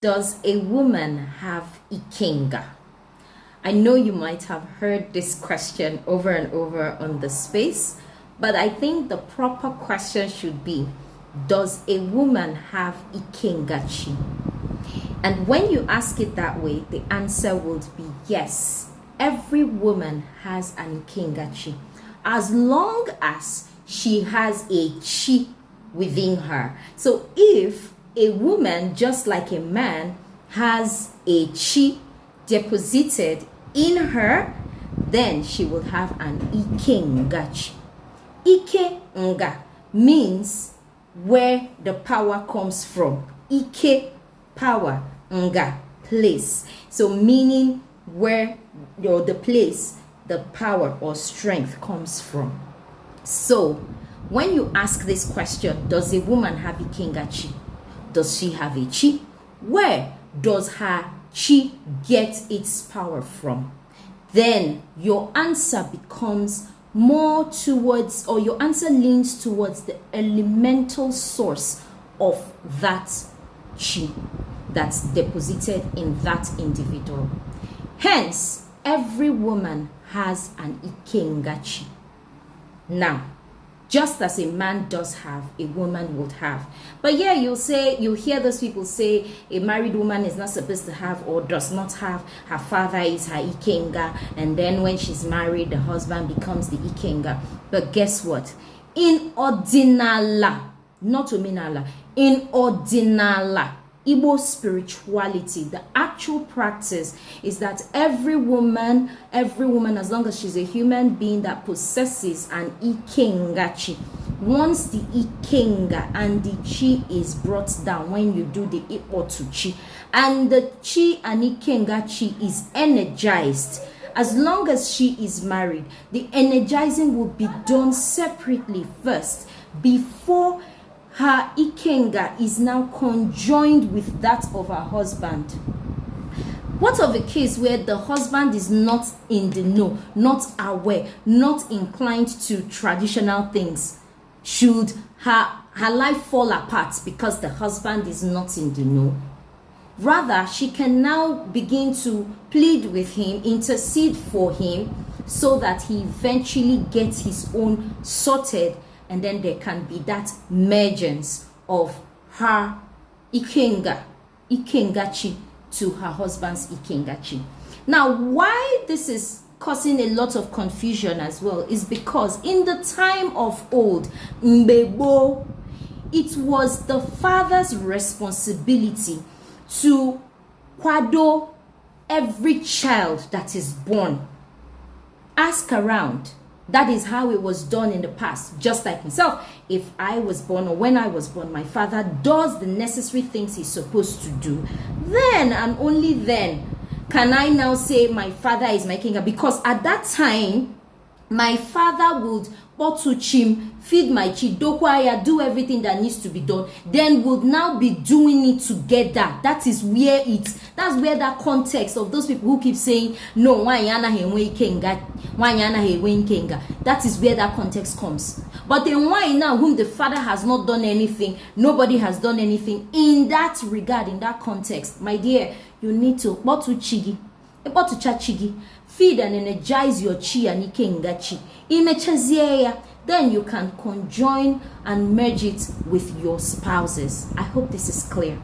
Does a woman have Ikenga? I know you might have heard this question over and over on the space, but I think the proper question should be, does a woman have Ikengachi? And when you ask it that way, the answer would be yes. Every woman has an Ikengachi, as long as she has a chi within her. So if a woman, just like a man, has a chi deposited in her, then she will have an Ikengachi. Ikenga means where the power comes from. Ike, power, nga, place. So meaning where or the place the power or strength comes from. So when you ask this question, does a woman have Ikengachi? Does she have a chi? Where does her chi get its power from? Then your answer becomes more towards, or your answer leans towards the elemental source of that chi that's deposited in that individual. Hence, every woman has an Ikengachi. Now, just as a man does have, a woman would have. But yeah, you'll hear those people say a married woman is not supposed to have or does not have, her father is her Ikenga, and then when she's married, the husband becomes the Ikenga. But guess what? In ordinala, not ominala, in ordinala, Igbo spirituality, the actual practice is that every woman, as long as she's a human being that possesses an Ikengachi, once the Ikenga and the chi is brought down, when you do the Ipo to chi, and the chi and Ikengachi is energized, as long as she is married, the energizing will be done separately first before her Ikenga is now conjoined with that of her husband. What of a case where the husband is not in the know, not aware, not inclined to traditional things? Should her life fall apart because the husband is not in the know? Rather, she can now begin to plead with him, intercede for him, so that he eventually gets his own sorted, and then there can be that mergence of her Ikengachi to her husband's Ikengachi. Now, why this is causing a lot of confusion as well is because in the time of old, Mbebo, it was the father's responsibility to kwado every child that is born. Ask around. That is how it was done in the past. Just like myself, if I was born or when I was born, my father does the necessary things he's supposed to do, then and only then can I now say my father is my king. Because at that time, my father would chim, feed my chi, dokwaya, do everything that needs to be done, then would now be doing it together. That's where that context of those people who keep saying, no, that is where that context comes. But then why now, whom the father has not done anything, nobody has done anything in that regard, in that context, my dear, you need to feed and energize your chi and Ikengachi. Then you can conjoin and merge it with your spouses. I hope this is clear.